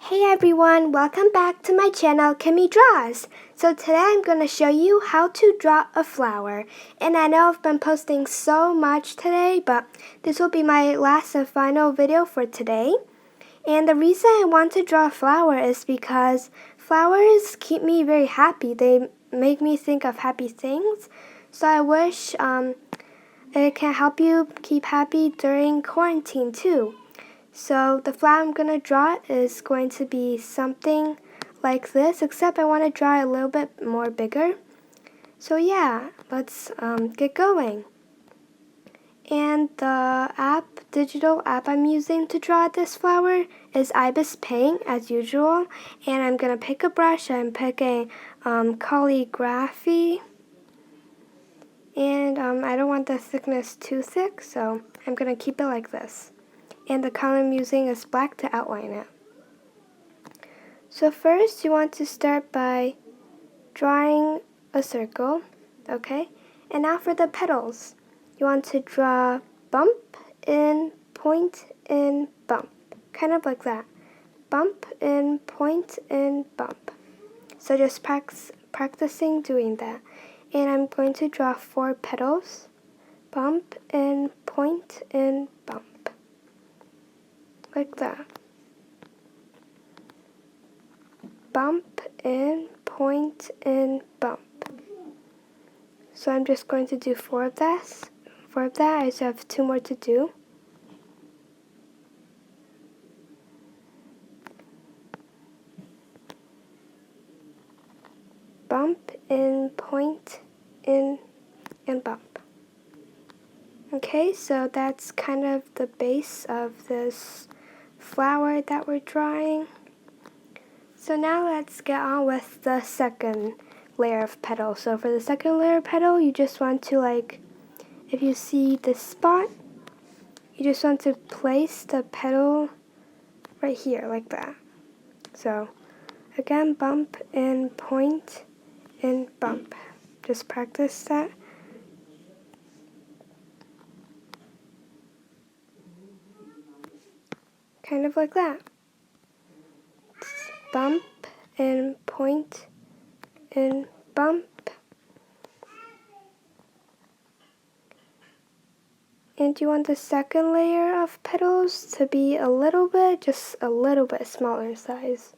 Hey everyone, welcome back to my channel, Kimmy Draws. So today I'm going to show you how to draw a flower. And I know I've been posting so much today, but this will be my last and final video for today. And the reason I want to draw a flower is because flowers keep me very happy. They make me think of happy things. So I wish it can help you keep happy during quarantine too. So the flower I'm going to draw is going to be something like this, except I want to draw it a little bit more bigger. So yeah, let's get going. And the digital app I'm using to draw this flower is ibisPaint as usual. And I'm going to pick a brush. I'm picking calligraphy. And I don't want the thickness too thick, so I'm going to keep it like this. And the color I'm using is black to outline it. So first you want to start by drawing a circle, okay? And now for the petals. You want to draw bump, in, point, in, bump. Kind of like that. Bump, in, point, in, bump. So just practicing doing that. And I'm going to draw 4 petals. Bump, in, point, in, bump. Like that. Bump, in, point, in, bump. So I'm just going to do 4 of that. I just have 2 more to do. Bump, in, point, in, and bump. Okay, so that's kind of the base of this flower that we're drawing. So now let's get on with the second layer of petal. So for the second layer of petal, you just want to, like, if you see this spot, you just want to place the petal right here, like that. So again, bump, in, point, in, bump. Just practice that. Kind of like that. Bump, in, point, in, bump. And you want the second layer of petals to be just a little bit smaller in size.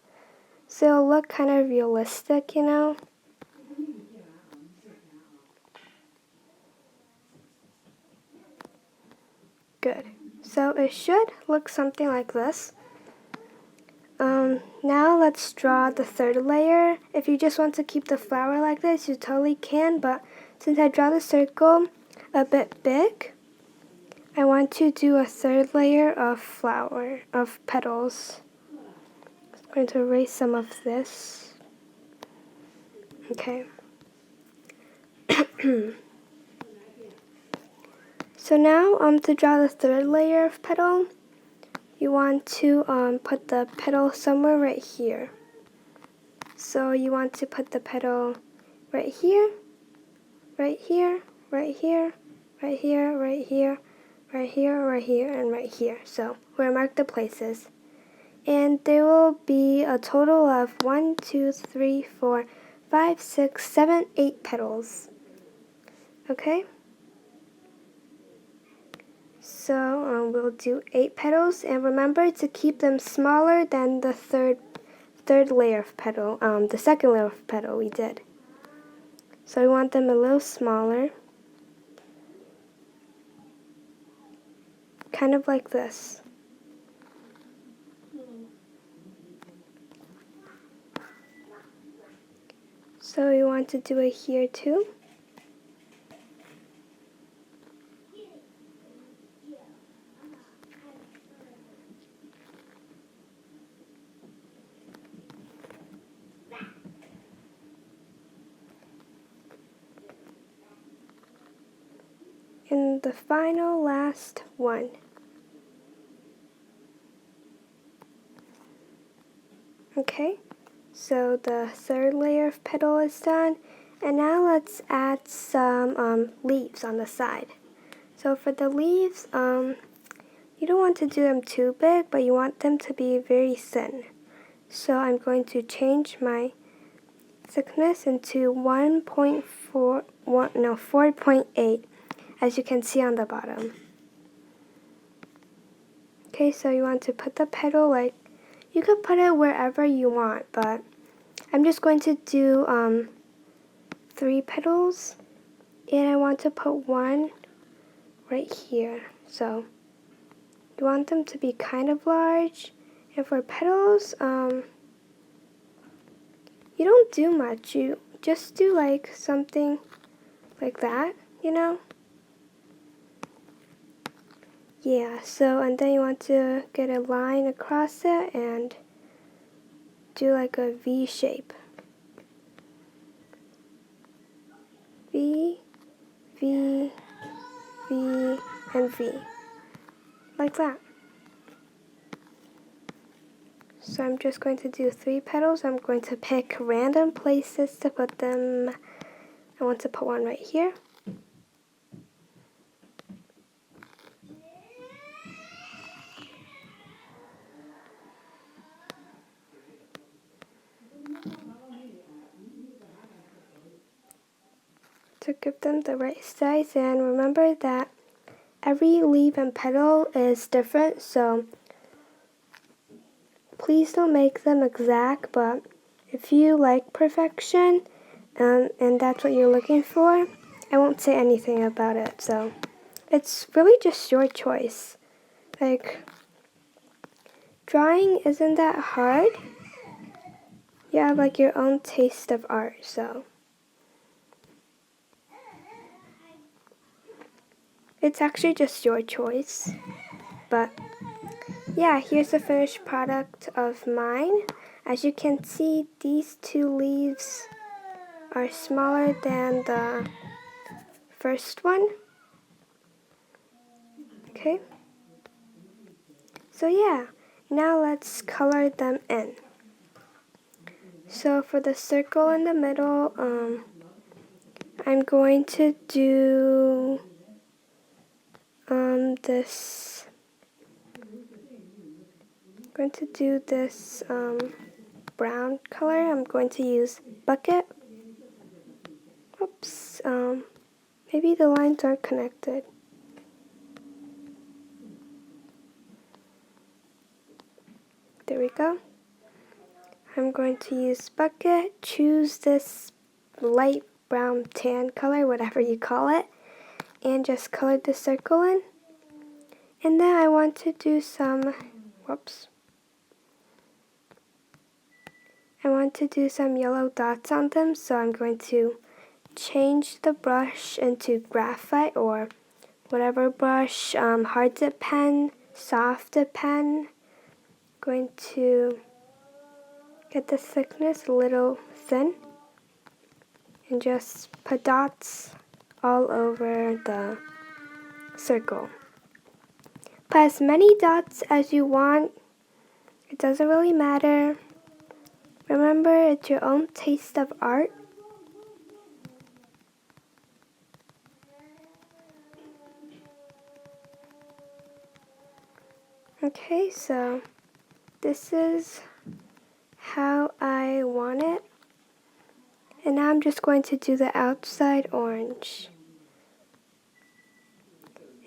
So it'll look kind of realistic, you know? Good. So it should look something like this. Now let's draw the third layer. If you just want to keep the flower like this, you totally can, but since I draw the circle a bit big, I want to do a third layer of petals. I'm going to erase some of this. Okay. So now to draw the third layer of petal, you want to put the petal somewhere right here. So you want to put the petal right here, right here, right here, right here, right here, right here, right here, and right here. So we'll mark the places. And there will be a total of 1, 2, 3, 4, 5, 6, 7, 8 petals. Okay? So we'll do 8 petals, and remember to keep them smaller than the third layer of petal, the second layer of petal we did. So we want them a little smaller, kind of like this. So we want to do it here too. And the final last one. Okay, so the third layer of petal is done, and now let's add some leaves on the side. So for the leaves, you don't want to do them too big, but you want them to be very thin. So I'm going to change my thickness into 4.8, as you can see on the bottom. Okay, so you want to put the petal like, you could put it wherever you want, but I'm just going to do 3 petals, and I want to put one right here. So you want them to be kind of large, and for petals, you don't do much. You just do like something like that, you know? Yeah, so, and then you want to get a line across it and do like a V shape. V, V, V, and V. Like that. So I'm just going to do 3 petals. I'm going to pick random places to put them. I want to put one right here. To give them the right size, and remember that every leaf and petal is different, so please don't make them exact, but if you like perfection and that's what you're looking for, I won't say anything about it. So it's really just your choice. Like, drawing isn't that hard. You have like your own taste of art, so it's actually just your choice. But yeah, here's the finished product of mine. As you can see, these 2 leaves are smaller than the first one. Okay. So yeah, now let's color them in. So for the circle in the middle, I'm going to do this. I'm going to do this brown color. I'm going to use bucket. Oops. Maybe the lines aren't connected. There we go. I'm going to use bucket, choose this light brown tan color, whatever you call it, and just color the circle in. And then I want to do some, I want to do some yellow dots on them, so I'm going to change the brush into graphite or whatever brush, hard dip pen, soft dip pen. Going to get the thickness a little thin and just put dots all over the circle. Put as many dots as you want. It doesn't really matter. Remember, it's your own taste of art. Okay, so this is how I want it. And now I'm just going to do the outside orange.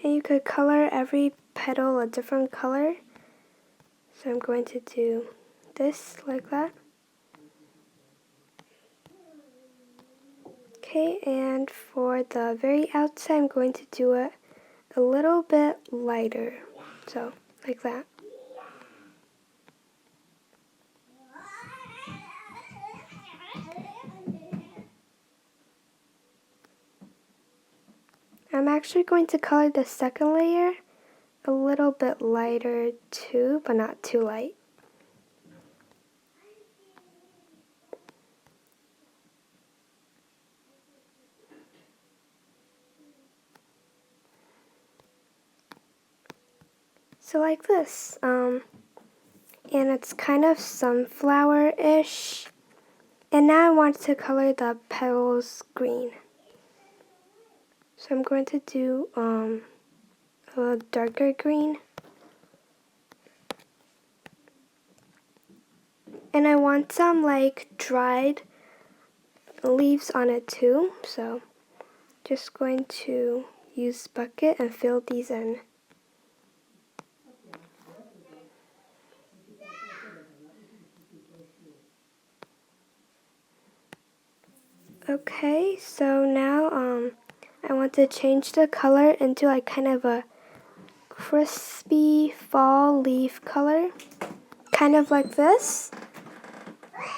And you could color every petal a different color. So I'm going to do this like that. Okay, and for the very outside, I'm going to do it a little bit lighter. So, like that. I'm actually going to color the second layer a little bit lighter too, but not too light. So like this, and it's kind of sunflower-ish. And now I want to color the petals green. So I'm going to do a darker green. And I want some like dried leaves on it too, so just going to use bucket and fill these in. Okay, so now I want to change the color into like kind of a crispy fall leaf color, kind of like this.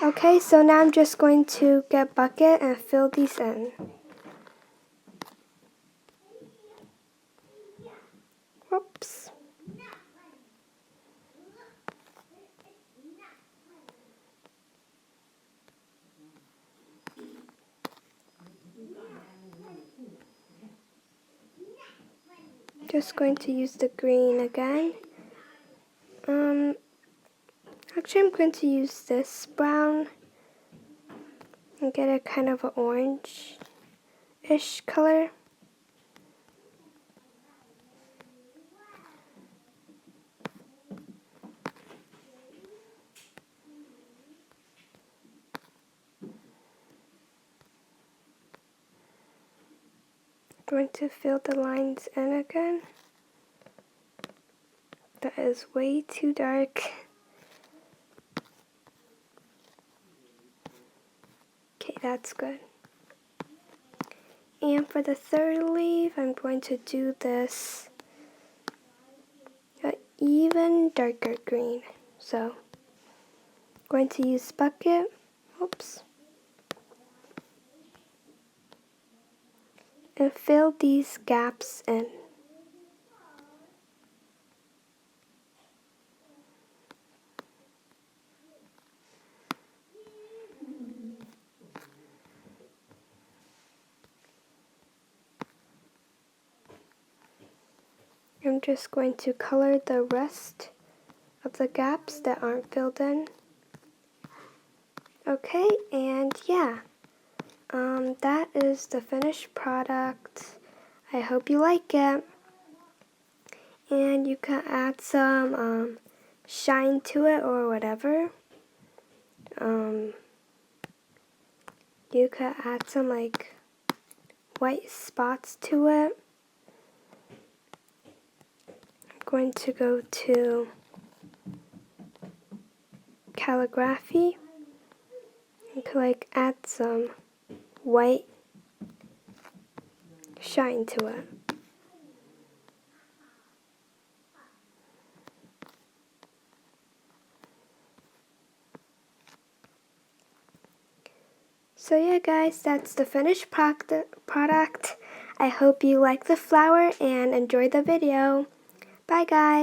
Okay, so now I'm just going to get bucket and fill these in. Whoops. Just going to use the green again. Actually I'm going to use this brown and get a kind of an orange-ish color. Going to fill the lines in again. That is way too dark. Okay, that's good. And for the third leaf, I'm going to do this even darker green. So, going to use bucket. Oops. And fill these gaps in. I'm just going to color the rest of the gaps that aren't filled in. Okay, and yeah, that is the finished product. I hope you like it. And you can add some shine to it or whatever. You could add some like white spots to it. I'm going to go to calligraphy and could like add some white shine to it. So yeah guys, that's the finished product. I hope you like the flower and enjoy the video. Bye guys.